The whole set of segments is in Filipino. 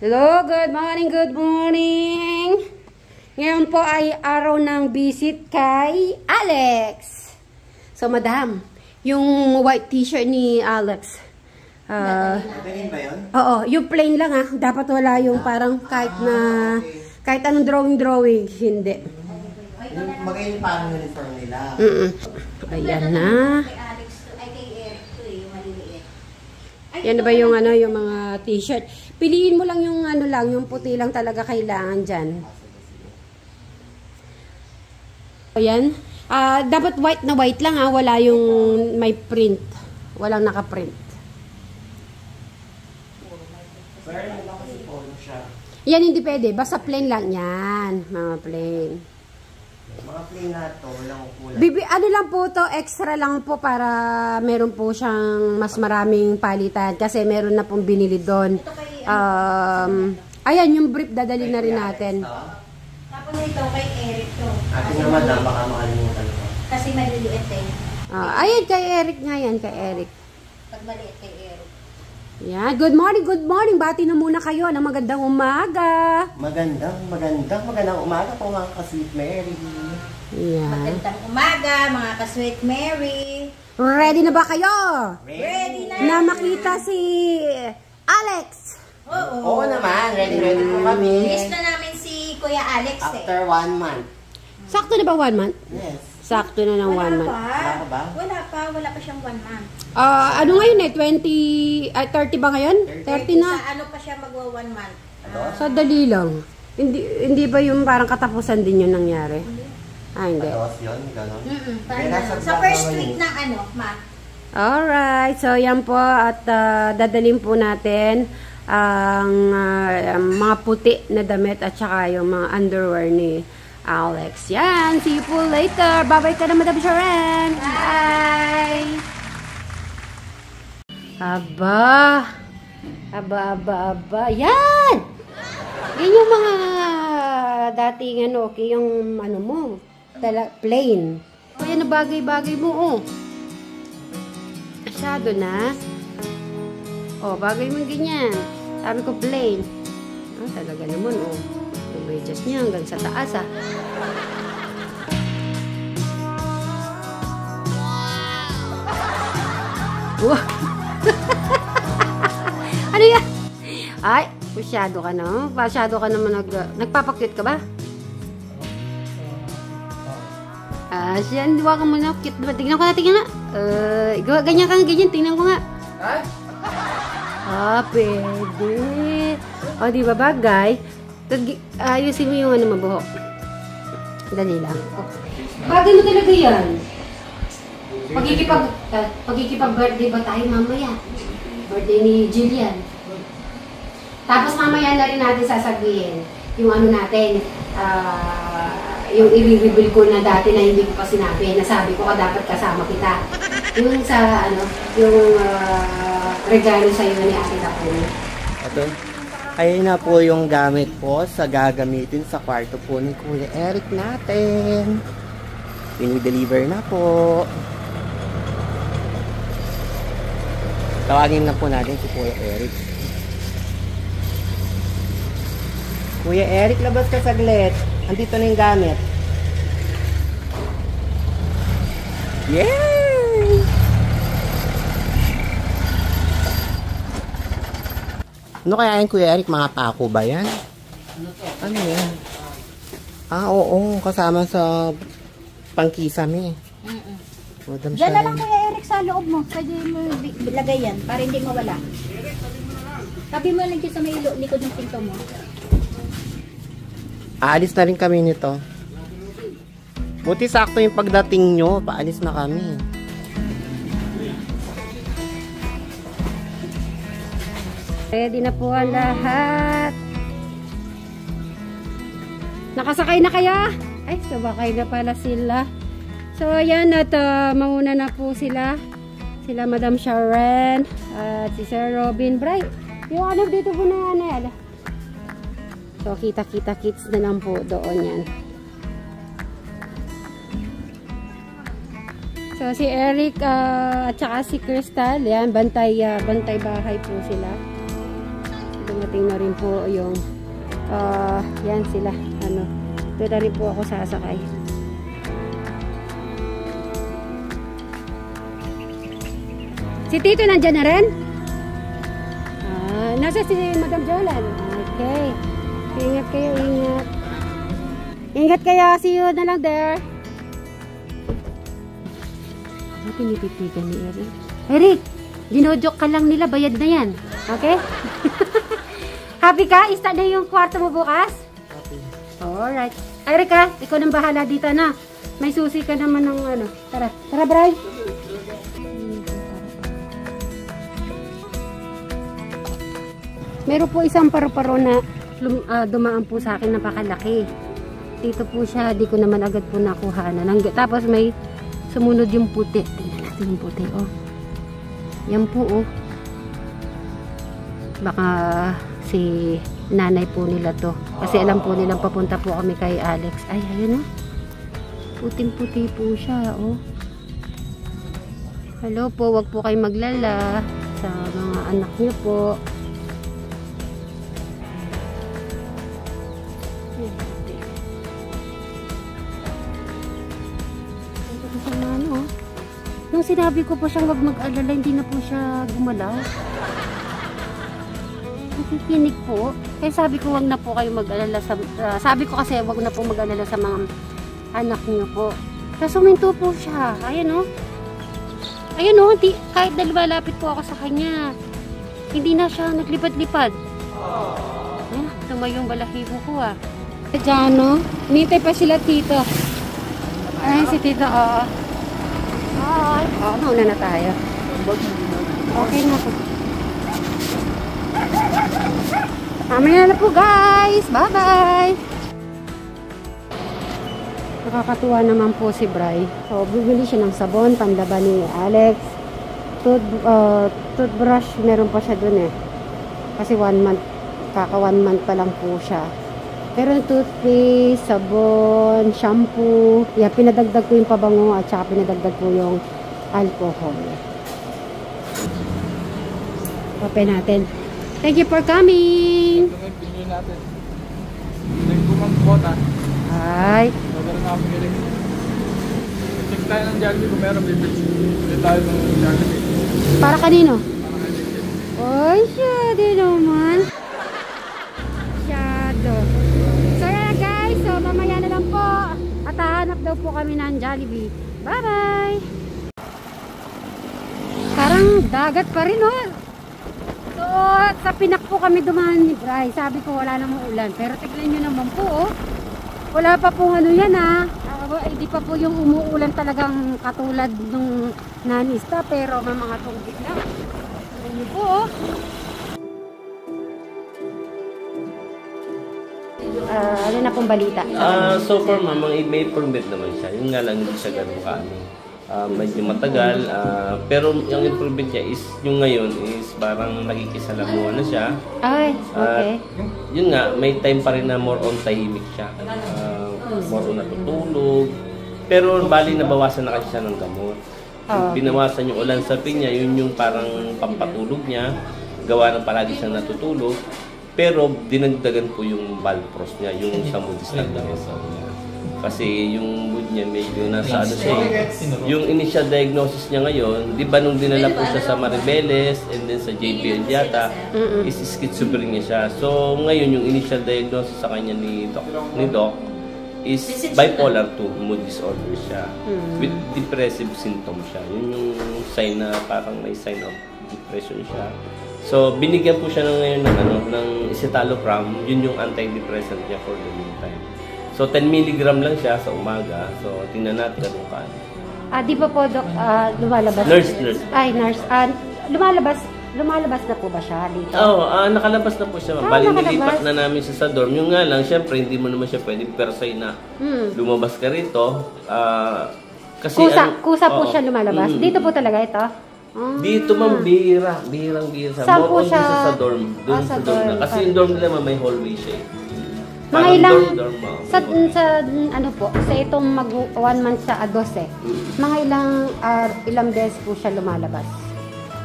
Hello, good morning, good morning. Ngayon po ay araw ng visit kay Alex. So, madam, yung white t-shirt ni Alex. Plain ba yun? Oo, yung plain lang ah. Dapat wala yung parang kahit na, kahit anong drawing, hindi. Magayon parang uniform nila. Ayan na. Yan na ba yung ano, yung mga t-shirt? Piliin mo lang yung ano lang, yung puti lang talaga kailangan dyan. Ayan. Dapat white na white lang ha, wala yung may print. Walang naka-print. Yan hindi pwede, basta plain lang yan. Mga plain. Mga plain na to, walang kulay. Ano lang po to, extra lang po para meron po siyang mas maraming palitan kasi meron na pong binili doon. Ayan, yung brief dadali na rin natin. Tapos ito kay Eric to. Ating na madam, baka makalimutan ko. Kasi maliliit eh. Ayan, kay Eric nga yan, kay Eric. Pag maliit kay Eric. Yan, good morning. Bati na muna kayo ng magandang umaga. Magandang umaga po mga ka-Sweet Mary. Yan. Magandang umaga mga ka-Sweet Mary. Ready na ba kayo? Ready na. Na makita si Alex. Oo. Oo naman, ready po kami. Miss na namin si Kuya Alex eh. After 1 month. Sakto na ba 1 month? Yes. Sakto na ng 1 month. Wala pa ba? Wala pa siyang 1 month. Ano ngayon eh? 30 ba ngayon? 30 na. Sa ano pa siya magwa 1 month? Sa dali lang. Hindi ba yung parang katapusan din yun nangyari? Hindi. Patawas yun, gano'n. Sa first week ng ano, ma. Alright. So, yan po. At dadalhin po natin ang mga puti na damit at saka yung mga underwear ni Alex. Yan. See you po later. Bye-bye ka na, Madam Sharon. Bye. Aba. Yan. Yan yung mga dating ano, okay, yung ano mo. Plain. O yan na bagay-bagay mo, oh. Masyado na. Oh, bagay mo ganyan. Sabi ko plain. Talaga naman, oh. Yung medyas niya hanggang sa taas, ah. Wow! Ano yan? Ay, masyado ka na. Masyado ka naman nagpapakyut ka ba? Siyan, diwa ka muna. Cute ba? Tingnan ko na, ganyan ka, ganyan. Tingnan ko nga. Pwede. O, di ba bagay? Ayusin mo yung ano mabuhok. Dali lang. Bagay mo talaga yan. Pagkikipag-birthday ba tayo mamaya? Birthday ni Jillian. Tapos mamaya na rin natin sasabihin yung ano natin, yung i-reveal ko na dati na hindi ko pa sinabi, nasabi ko dapat kasama kita. Yung sa ano, yung regalo sa iyo ni Ate Kapon. Ito. Ayun na po yung gamit po sa gagamitin sa kwarto po ni Kuya Eric natin. Pinideliver na po. Tawagin na po natin si Kuya Eric. Kuya Eric, labas ka saglit. Andito na yung gamit. Yay! Ano kaya yan, Kuya Eric? Mga pako ba yan? Ano yan? Oo. Kasama sa pangkisame. Diyan na lang Kuya Eric sa loob mo. Pwede mo ilagay yan para hindi mawala. Tabi mo lang sa may likod ng pinto mo. Aalis na rin kami nito. Buti sakto yung pagdating nyo. Paalis na kami. Ready na po ang lahat. Nakasakay na kaya? Ay, sabakay na pala sila. So, ayan at mauna na po sila. Sila Madam Sharon at si Sir Robin Bright. Yung ano dito po na ano. So, kita-kita kits na lang po doon yan. So, si Eric at saka si Crystal, yan, bantay bahay po sila. Dumating na rin po yung yan sila. Ano, doon na rin po ako sasakay. Si Tito nandyan na rin? Nasa si Madam Jolan. Okay. Ingat kayo, ingat. Ingat kayo. See you na lang there. Ano pinipitigan ni Eric? Eric! Dinojok ka lang nila. Bayad na yan. Okay? Happy ka? Start na yung kwarto mo bukas? Happy. Alright. Eric ikaw nang bahala dito na. May susi ka naman ng ano. Tara. Tara, Bray. Meron po isang paru-paro na dumaan po sa akin, napakalaki. Dito po siya, di ko naman agad po nakuha na. Tapos may sumunod yung puti. Tingnan natin yung puti, oh. Yan po, oh. Baka si nanay po nila to. Kasi alam po nilang papunta po kami kay Alex. Ay, ayun, oh. Puting-puti po siya, oh. Hello po, wag po kayo maglala sa mga anak niyo po. Nung sinabi ko po siyang wag mag-alala, hindi na po siya gumalaw. Nakikinig po. Kaya sabi ko wag na po kayo mag-alala sa... sabi ko kasi wag na po mag-alala sa mga anak niyo po. Tapos huminto po siya. Ayan o. Ayan o, kahit na lumalapit po ako sa kanya, hindi na siya naglipad-lipad. Ayan, tumayong balahibo ko Diyan o. Nitay pa sila tito. Ay, si tito mauna na tayo. Okay na po. Mamaya na po guys. Bye bye. Nakakatuwa naman po si Bray. So, bibili siya ng sabon, panlaban ni Alex. Toothbrush, meron pa siya dun Kasi 1 month, kaka 1 month pa lang po siya. Pero toothpaste, sabon, shampoo. Yeah, pinadagdag ko yung pabango at saka pinadagdag ko yung alcohol. Open natin. Thank you for coming. Ito yung pinili natin. Nagkumang kota. Hi. Nagkaroon na kami galing. Check tayo ng Jollibee kung meron bibili. Bibili tayo ng Jollibee. Para kanino? Para kanino. Oy, syado naman. Syado. So yan guys, so mamaya na lang po. At hahanap daw po kami ng Jollibee. Bye bye. Parang dagat pa rin So sa Pinak po kami dumaan ni Bray. Sabi ko wala namang ulan. Pero tignan nyo naman po wala pa pong ano yan hindi pa po yung umuulan talagang katulad nung nanista. Pero may mga tubig na. Tignan nyo po ano na pong balita? So far mamang may permit naman siya. Yung nga lang hindi siya ganun medyo matagal. Pero yung improvement niya is yung ngayon is parang nakikisalamuha na siya. Ay, okay. Yun nga, may time pa rin na more on tahimik siya. More on natutulog. Pero bali nabawasan na kasi siya ng gamot. Binawasan yung ulan sa pinya, yun yung parang pampatulog niya. Gawa ng palagi siyang natutulog. Pero dinagdagan po yung Valpros niya, yung sa Moody's na gamot. Kasi yung mood niya medyo nasa siya. Yung initial diagnosis niya ngayon, di ba nung dinala po siya sa Maribeles and then sa JPL yata, is schizophrenia siya. So ngayon yung initial diagnosis sa kanya ni Doc is bipolar 2 mood disorder siya. With depressive symptoms siya. Yun yung sign na parang may sign of depression siya. So binigyan po siya ngayon ng escitalopram, yun yung antidepressant niya for the meantime. So 10 mg lang siya sa umaga. So tingnan natin kung kaano. Di ba po Doc, lumalabas? Nurse. Ay, nurse. Lumalabas na po ba siya dito? Oo, nakalabas na po siya. Bali, nilipat na namin siya sa dorm. Yung nga lang, syempre, hindi mo naman siya pwedeng per se na lumabas ka rito. Kasi kusa po siya lumalabas? Dito po talaga ito? Dito ma'am, bihirang. Saan po siya? Sa dorm. Doon sa dorm na. Kasi yung dorm nila may hallway siya. Mga ilang, sa ano po, sa itong mag 1 month sa 12, mga ilang beses po siya lumalabas?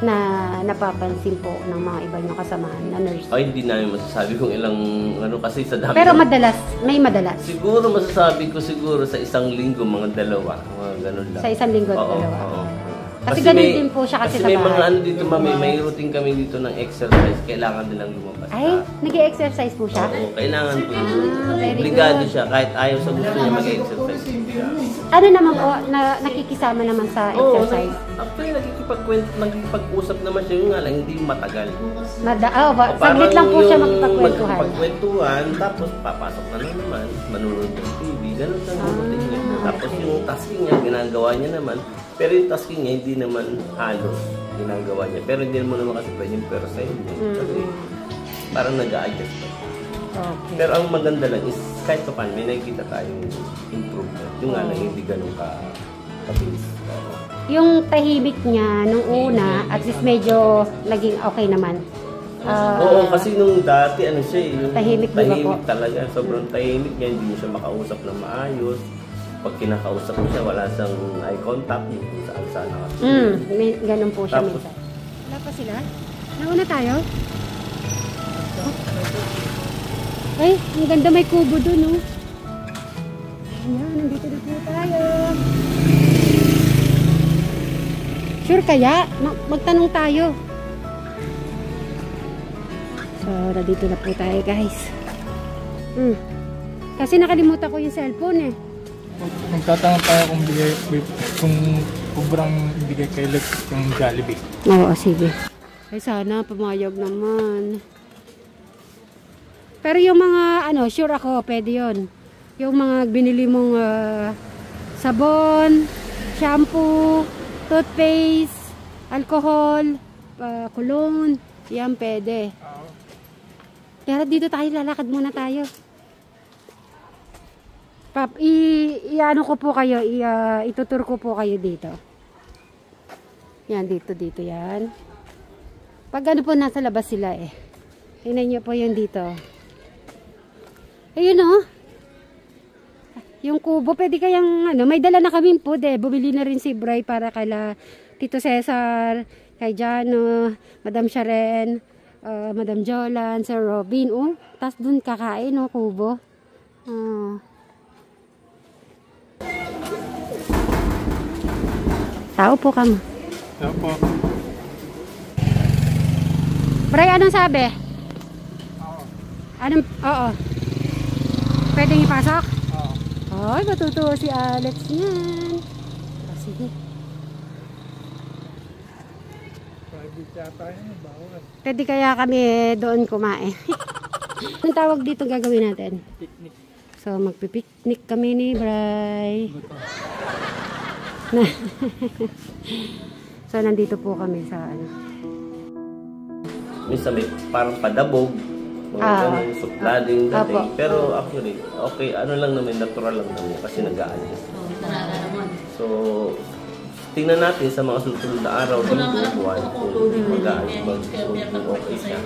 na napapansin po ng mga iba niyong kasamahan na nurse? Ay, hindi namin masasabi kung ilang ano kasi sa dami. Pero madalas, may madalas. Siguro masasabi ko siguro sa isang linggo mga dalawa, mga ganun lang. Sa isang linggo, Oo, dalawa. oo. Kasi ganun din po siya kasi sa may bahay. mga ano dito, mami, may routine kami dito ng exercise. Kailangan nilang lumabas. Ay, nag-exercise po siya? Oo, kailangan po. very Obligado good. siya kahit ayaw sa gusto niya mag-exercise. Ano naman po, nakikisama naman sa Oo, exercise? actually nakikipag-usap naman siya, yung nga lang, hindi matagal. Saglit lang po siya yung magpagkwentuhan. Magpagkwentuhan, tapos papasok na naman, manunod ng TV, ganun lang yung routine niya. Tapos yung tasking niya, ginagawa niya naman. Pero yung tasking niya, hindi naman halos ginagawa niya. Pero hindi mo naman kasi pwedeng percent niya. Kasi parang nag-a-adjust pa. Okay. Pero ang maganda lang is, kahit pa paano, may nakikita tayong improvement. Yung nga lang, hindi ganun kabilis. Yung tahimik niya nung una, at least medyo naging okay naman. Oo, kasi nung dati, ano siya yung Tahimik ba po? talaga. Sobrang tahimik niya, hindi mo siya makausap na maayos. Pag kinakausap mo siya, wala siyang eye contact, kung saan sana kasi. May ganun po siya Tapos, minsan. Wala pa sila? Nauna tayo? Ay, ang ganda, may kubo dun, oh. Ayan, nandito na po tayo. Sure kaya? Magtanong tayo. So, nandito na po tayo, guys. Kasi nakalimutan ko yung cellphone, eh. Magtatanong tayo kung sobrang ibigay kay Lex yung Jollibee. Oo, sige. Ay, sana pumayag naman. Pero yung mga, sure ako, pwede yun. Yung mga binili mong sabon, shampoo, toothpaste, alcohol, cologne, yan pwede. Pero dito tayo, lalakad muna tayo. I-ano ko po kayo, itutur ko po kayo dito. Yan, dito yan. Pag ano po, nasa labas sila eh. Tingnan nyo po yun dito. Ayun oh. Yung kubo, pwede kayang, may dala na kami po eh. Bumili na rin si Bray para kala Tito Cesar, kay Jano, Madam Sharen, Madam Jolan, Sir Robin. Oh, tas dun kakain, oh, kubo. Tao po kamo. Tao po. Bray, anong sabi? Anong, oo. Pwedeng ipasok? Oo. Ay, matutuwa si Alex yan. Sige. Private yata yun, bawal. Pwede kaya kami doon kumain. Anong tawag dito gagawin natin? Picnic. So, magpipiknik kami ni Bray. So, nandito po kami sa Minsan may parang padabog, mga ganun, suplading, dating. Pero actually, okay, ano lang naman, natural lang naman kasi nag-a-adjust. So, tingnan natin sa mga susunod na araw, buwan, kung mag-a-adjust, kung okay siya.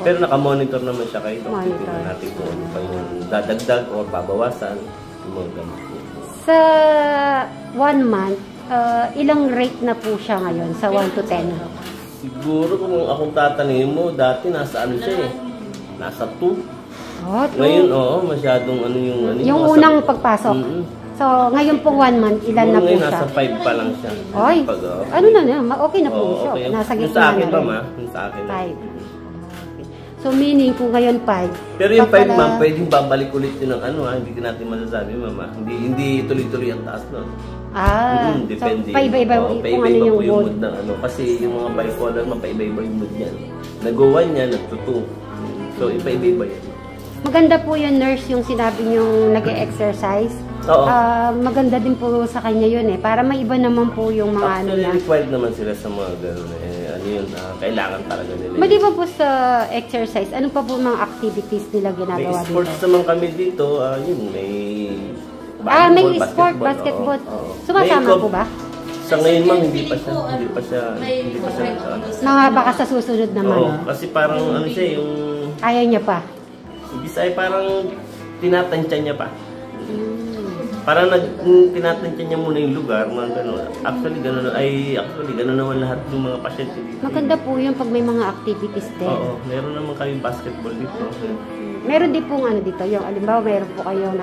Pero naka-monitor naman siya kayo. Tingnan natin kung ano pa yung dadagdag o babawasan, yung mga ganun. Sa 1 month, ilang rate na po siya ngayon sa 1 to 10? Siguro kung akong tatanungin mo, dati nasa ano siya eh, nasa 2. Oh, 2. Ngayon, masyadong ano yung... Yung unang pagpasok. So, ngayon pong 1 month, ilan na po ngayon, siya? nasa 5 pa lang siya. Oy, ano na na? Okay na po siya. Okay. Nasa Yung gitna sa akin na pa, rin. ma. Yung sa akin. 5. So, meaning kung ngayon 5. Pero yung 5, ma'am, pwedeng babalik ulit yun ng hindi natin masasabi, mama. Hindi tuloy-tuloy ang taas nun. Depende. So, paiba-iba kung ano yung mood. Ng kasi yung mga bipolar, mapaiba-iba yung mood yan. Nag-1 yan, nag-2. So, ipaiba-iba yan. Maganda po yung nurse yung sinabi niyong nag-exercise. Oo. Maganda din po sa kanya yun eh. Para may iba naman po yung mga Actually, niya. required naman sila sa mga gano'n kailangan talaga nila. Maliban po sa exercise, ano pa po mga activities nila ginagawa dito? May sports naman kami dito. May may sport, basketball. Sumasama po ba? Sa ngayon, ma'am, hindi pa siya. Mga baka sa susunod naman. Oo, kasi parang ano siya, yung... Ayaw niya pa. Bisay parang tinatansya niya pa. Parang tinatantya niya muna yung lugar, mga gano'n. Actually, gano'n naman lahat ng mga pasyente dito. Maganda po yun pag may mga activities din. Oo, meron naman kayong basketball dito. Meron din pong ano dito, yung alimbawa meron po kayo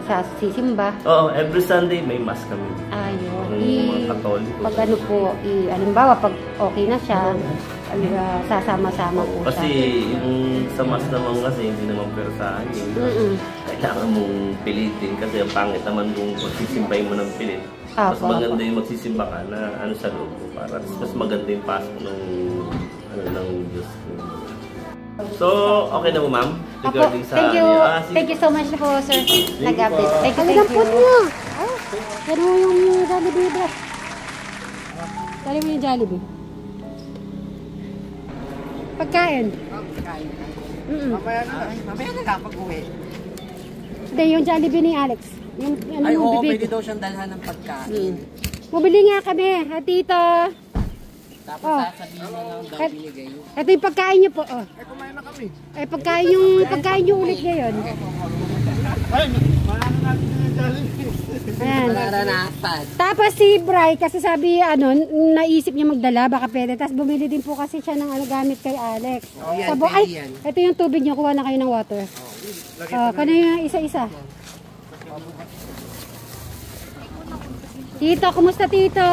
sa sisimba. Oo, every Sunday may mass kami. Ayun. Mga Katoliko. Pag ano po, alimbawa pag okay na siya, sasama-sama po Kasi siya. yung sa mass naman kasi hindi naman persahan kailangan mong pilitin kasi ang pangit naman kung magsisimbay mo ng pilit. Mas maganda yung magsisimba ka na ano sa loob mo para mas maganda yung pasok ng Diyos. So, okay na mo ma'am? Regarding sa Thank you. Thank you so much po, sir. Nag-update. Thank you. Pero yung Jollibee, bro. Tali mo yung Jollibee. Pagkain. Mamaya na kapag-uwi. Hindi, yung Jollibee ni Alex. Yung, ano, Ay, oo, bibig. pwede daw siyang dalhan ng pagkain. Bumili nga kami, tito. Tapos sasabihin na lang daw binigay. Ito yung pagkain niyo po. Oh. Kumain na kami. Pagkain niyo ulit ngayon. Ay, maano natin yung Jollibee. Ayan. Naranasan. Tapos si Bray, kasi sabi, naisip niya magdala, baka pwede. Tapos bumili din po kasi siya ng gamit kay Alex. yan, Sabo, pwede ay, yan. ito yung tubig niyo, kuha na kayo ng water. Kano yung isa-isa. Tito, kumusta tito?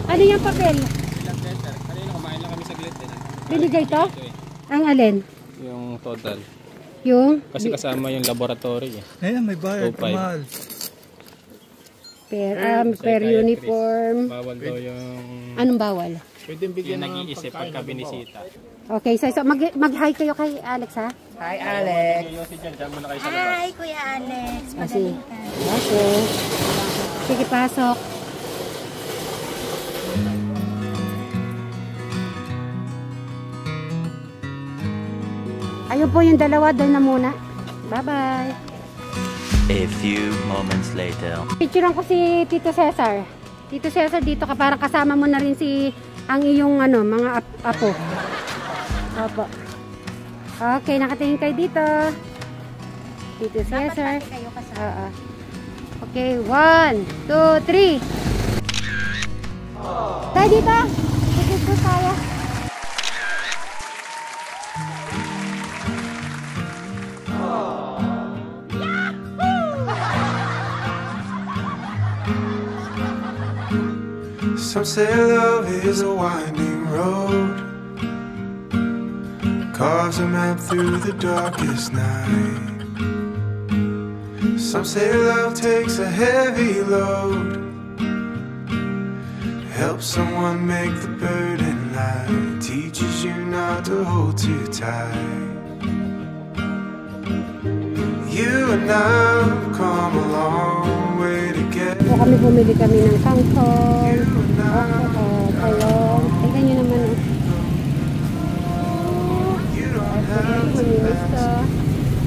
Ano yung papel? Kanina kumain lang kami saglit din. Binigay to? Ang alin? Yung total. Yung? Kasi kasama yung laboratory eh. Ayan, may bayad. Mahal. Per uniform. Bawal daw yung... Anong bawal? Pwede bigyan ng nag-iisip pagka binisita. Okay, so mag-hi kayo kay Alex, ha? Hi, Alex. Diyan muna kayo sa labas. Hi, Kuya Alex. Kasi, okay. Sige, pasok. Ayun po yung dalawa, doon na muna. Bye-bye. A few moments later. Picturean ko si Tito Cesar. Tito Cesar, dito ka parang kasama mo na rin ang iyong mga apo. Opo. Okay, nakatingin kayo dito. Tito Cesar. Oo. Okay, 1, 2, 3. Tayo dito. Dito tayo. Some say love is a winding road, carves a map through the darkest night. Some say love takes a heavy load, helps someone make the burden light, teaches you not to hold too tight. You and I have come a long way together. So kami bumili kami ng kangkong, talong. Tingnan nyo naman. You don't have to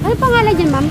Ano pangalan dyan, ma'am?